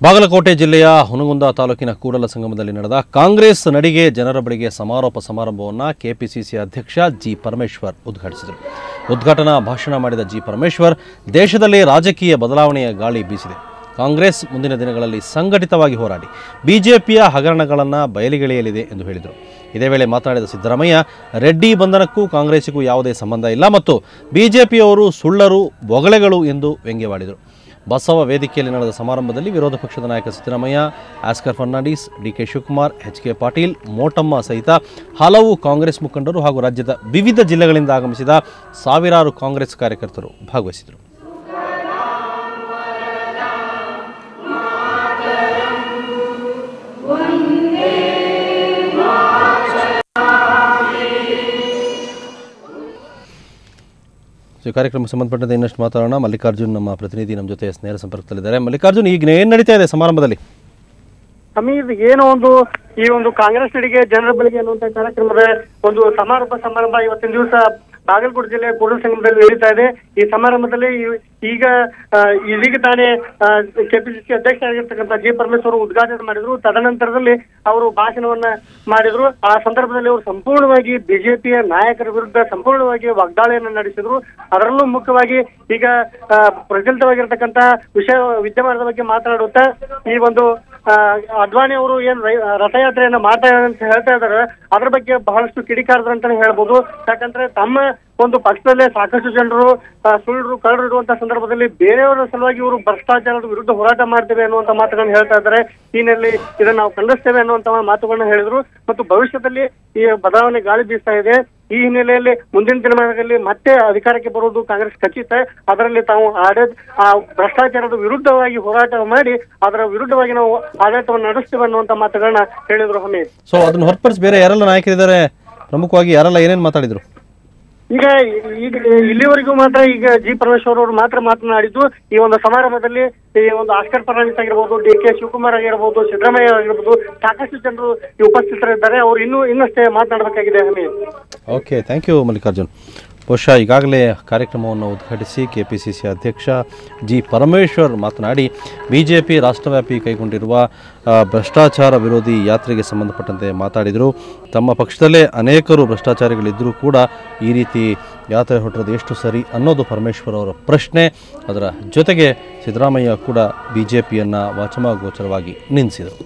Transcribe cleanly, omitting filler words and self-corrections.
ಬಾಗಲಕೋಟೆ ಜಿಲ್ಲೆಯ ಹುನಗುಂದ ತಾಲೂಕಿನ ಕೂಡಲ ಸಂಗಮದಲ್ಲಿ ನಡೆದ ಕಾಂಗ್ರೆಸ್ ನಡಿಗೆ ಜನರ ಬಳಿಗೆ ಸಮಾರೋಪ ಸಮಾರಂಭವನ್ನು ಕೆಪಿಸಿಸಿ ಅಧ್ಯಕ್ಷ ಜಿ ಪರಮೇಶ್ವರ್ ಉದ್ಘಾಟಿಸಿದರು. ಉದ್ಘಾಟನಾ ಭಾಷಣ ಮಾಡಿದ ಜಿ ಪರಮೇಶ್ವರ್, ದೇಶದಲ್ಲಿ ರಾಜಕೀಯ ಬದಲಾವಣೆಯ ಗಾಳಿ ಬೀಸಿದೆ. ಕಾಂಗ್ರೆಸ್ ಮುಂದಿನ ದಿನಗಳಲ್ಲಿ ಸಂಘಟಿತವಾಗಿ ಹೋರಾಡಿ ಬಿಜೆಪಿಯ ಹಗರಣಗಳನ್ನು ಬಯಲಿಗೆಳೆಯಲಿದೆ ಎಂದು ಹೇಳಿದರು. ಇದೇ ವೇಳೆ ಮಾತನಾಡಿದ ಸಿದ್ದರಾಮಯ್ಯ, ರೆಡ್ಡಿ ಬಂಧನಕ್ಕೂ ಕಾಂಗ್ರೆಸ್ಸಿಗೂ ಯಾವುದೇ ಸಂಬಂಧ ಇಲ್ಲ ಮತ್ತು ಬಿಜೆಪಿಯವರು ಸುಳ್ಳರು, ಬೊಗಳೆಗಳು ಎಂದು ವ್ಯಂಗ್ಯವಾಡಿದರು. ಬಸವ ವೇದಿಕೆಯಲ್ಲಿ ನಡೆದ ಸಮಾರಂಭದಲ್ಲಿ ವಿರೋಧ ಪಕ್ಷದ ನಾಯಕ ಸಿದ್ದರಾಮಯ್ಯ, ಆಸ್ಕರ್ ಫರ್ನಾಂಡಿಸ್, ಡಿಕೆ ಶಿವಕುಮಾರ್, ಎಚ್.ಕೆ. ಪಾಟೀಲ್, ಮೋಟಮ್ಮ ಸಹಿತ ಹಲವು ಕಾಂಗ್ರೆಸ್ ಮುಖಂಡರು ಹಾಗೂ ರಾಜ್ಯದ ವಿವಿಧ ಜಿಲ್ಲೆಗಳಿಂದ ಆಗಮಿಸಿದ ಸಾವಿರಾರು ಕಾಂಗ್ರೆಸ್ ಕಾರ್ಯಕರ್ತರು ಭಾಗವಹಿಸಿದರು. ಕಾರ್ಯಕ್ರಮಕ್ಕೆ ಸಂಬಂಧಪಟ್ಟಂತೆ ಇನ್ನಷ್ಟು ಮಾತಾಡೋಣ. ಮಲ್ಲಿಕಾರ್ಜುನ್ ನಮ್ಮ ಪ್ರತಿನಿಧಿ ನಮ್ಮ ಜೊತೆ ನೇರ ಸಂಪರ್ಕದಲ್ಲಿದ್ದಾರೆ. ಮಲ್ಲಿಕಾರ್ಜುನ್, ಈಗ ಏನು ನಡೀತಾ ಇದೆ ಸಮಾರಂಭದಲ್ಲಿ? ಸಮೀರ್, ಏನೋ ಈ ಒಂದು ಕಾಂಗ್ರೆಸ್ ನಡಿಗೆ ಜನರ ಬಳಿಗೆ ಅನ್ನುವಂತ ಕಾರ್ಯಕ್ರಮದ ಒಂದು ಸಮಾರಂಭ ಇವತ್ತಿನ ದಿವಸ ಬಾಗಲಕೋಟೆ ಜಿಲ್ಲೆಯ ಕೂಡಲ ಸಂಗಮದಲ್ಲಿ ನಡೀತಾ ಇದೆ. ಈ ಸಮಾರಂಭದಲ್ಲಿ ಇದೀಗ ತಾನೇ ಕೆಪಿಸಿಸಿ ಅಧ್ಯಕ್ಷ ಆಗಿರ್ತಕ್ಕಂಥ ಜಿ ಪರಮೇಶ್ವರ್ ಉದ್ಘಾಟನೆ ಮಾಡಿದ್ರು. ತದನಂತರದಲ್ಲಿ ಅವರು ಭಾಷಣವನ್ನ ಮಾಡಿದ್ರು. ಆ ಸಂದರ್ಭದಲ್ಲಿ ಅವರು ಸಂಪೂರ್ಣವಾಗಿ ಬಿಜೆಪಿಯ ನಾಯಕರ ವಿರುದ್ಧ ಸಂಪೂರ್ಣವಾಗಿ ವಾಗ್ದಾಳಿಯನ್ನು ನಡೆಸಿದ್ರು. ಅದರಲ್ಲೂ ಮುಖ್ಯವಾಗಿ ಈಗ ಪ್ರಚಲಿತವಾಗಿರ್ತಕ್ಕಂಥ ವಿದ್ಯಮಾನದ ಬಗ್ಗೆ ಮಾತನಾಡುತ್ತಾ ಈ ಒಂದು ಅಡ್ವಾಣಿ ಅವರು ಏನ್ ರಥಯಾತ್ರೆಯನ್ನ ಮಾಡ್ತಾರೆ ಅಂತ ಹೇಳ್ತಾ ಇದಾರೆ, ಅದ್ರ ಬಗ್ಗೆ ಬಹಳಷ್ಟು ಕಿಡಿಕಾರದ್ರು ಅಂತಾನೆ ಹೇಳ್ಬೋದು. ಯಾಕಂದ್ರೆ ತಮ್ಮ ಒಂದು ಪಕ್ಷದಲ್ಲೇ ಸಾಕಷ್ಟು ಜನರು ಸುಳ್ಳು ಕಳ್ಳರು ಇರುವಂತಹ ಸಂದರ್ಭದಲ್ಲಿ ಬೇರೆಯವರ ಸಲುವಾಗಿ ಇವರು ಭ್ರಷ್ಟಾಚಾರದ ವಿರುದ್ಧ ಹೋರಾಟ ಮಾಡ್ತೇವೆ ಅನ್ನುವಂತ ಮಾತುಗಳನ್ನ ಹೇಳ್ತಾ ಇದ್ದಾರೆ. ಈ ಹಿನ್ನೆಲೆಯಲ್ಲಿ ಇದನ್ನ ನಾವು ಖಂಡಿಸ್ತೇವೆ ಅನ್ನುವಂತ ಮಾತುಗಳನ್ನ ಹೇಳಿದ್ರು. ಮತ್ತು ಭವಿಷ್ಯದಲ್ಲಿ ಈ ಬದಲಾವಣೆ ಗಾಳಿ ಬೀಸ್ತಾ ಇದೆ. ಈ ಹಿನ್ನೆಲೆಯಲ್ಲಿ ಮುಂದಿನ ದಿನಮಾನಗಳಲ್ಲಿ ಮತ್ತೆ ಅಧಿಕಾರಕ್ಕೆ ಬರುವುದು ಕಾಂಗ್ರೆಸ್ ಖಚಿತ. ಅದರಲ್ಲಿ ತಾವು ಭ್ರಷ್ಟಾಚಾರದ ವಿರುದ್ಧವಾಗಿ ಹೋರಾಟ ಮಾಡಿ ಅದರ ವಿರುದ್ಧವಾಗಿ ನಾವು ಆಡಳಿತವನ್ನು ನಡೆಸ್ತೇವೆ ಅನ್ನುವಂತ ಮಾತುಗಳನ್ನ ಹೇಳಿದ್ರು. ಹಮೀದ್, ಸೊ ಅದನ್ನ ಹೊರತುಪಡಿಸಿ ಬೇರೆ ಯಾರೆಲ್ಲ ನಾಯಕರಿದ್ದಾರೆ, ಪ್ರಮುಖವಾಗಿ ಯಾರೆಲ್ಲ ಏನೇನು ಮಾತಾಡಿದ್ರು? ಈಗ ಇಲ್ಲಿವರೆಗೂ ಮಾತ್ರ ಈಗ ಜಿ ಪರಮೇಶ್ವರ್ ಅವರು ಮಾತ್ರ ಮಾತನಾಡಿದ್ದು. ಈ ಒಂದು ಸಮಾರಂಭದಲ್ಲಿ ಈ ಒಂದು ಆಸ್ಕರ್ ಫರ್ನಾಂಡಿಸ್ ಆಗಿರ್ಬೋದು, ಡಿ.ಕೆ. ಶಿವಕುಮಾರ್ ಆಗಿರ್ಬೋದು, ಸಿದ್ದರಾಮಯ್ಯ ಆಗಿರ್ಬೋದು, ಸಾಕಷ್ಟು ಜನರು ಉಪಸ್ಥಿತರಿದ್ದಾರೆ. ಅವರು ಇನ್ನಷ್ಟೇ ಮಾತನಾಡಬೇಕಾಗಿದೆ. Okay, thank you Mallikarjun. ಬಹುಶಃ ಈಗಾಗಲೇ ಕಾರ್ಯಕ್ರಮವನ್ನು ಉದ್ಘಾಟಿಸಿ ಕೆಪಿಸಿಸಿ ಅಧ್ಯಕ್ಷ ಜಿ ಪರಮೇಶ್ವರ್ ಮಾತನಾಡಿ ಬಿಜೆಪಿ ರಾಷ್ಟ್ರವ್ಯಾಪಿ ಕೈಗೊಂಡಿರುವ ಭ್ರಷ್ಟಾಚಾರ ವಿರೋಧಿ ಯಾತ್ರೆಗೆ ಸಂಬಂಧಪಟ್ಟಂತೆ ಮಾತಾಡಿದರು. ತಮ್ಮ ಪಕ್ಷದಲ್ಲೇ ಅನೇಕರು ಭ್ರಷ್ಟಾಚಾರಿಗಳಿದ್ದರೂ ಕೂಡ ಈ ರೀತಿ ಯಾತ್ರೆ ಹೊರಟದ್ದು ಎಷ್ಟು ಸರಿ ಅನ್ನೋದು ಪರಮೇಶ್ವರ್ ಅವರ ಪ್ರಶ್ನೆ. ಅದರ ಜೊತೆಗೆ ಸಿದ್ದರಾಮಯ್ಯ ಕೂಡ ಬಿಜೆಪಿಯನ್ನು ವಾಚಮಗೋಚರವಾಗಿ ನಿಂದಿಸಿದರು.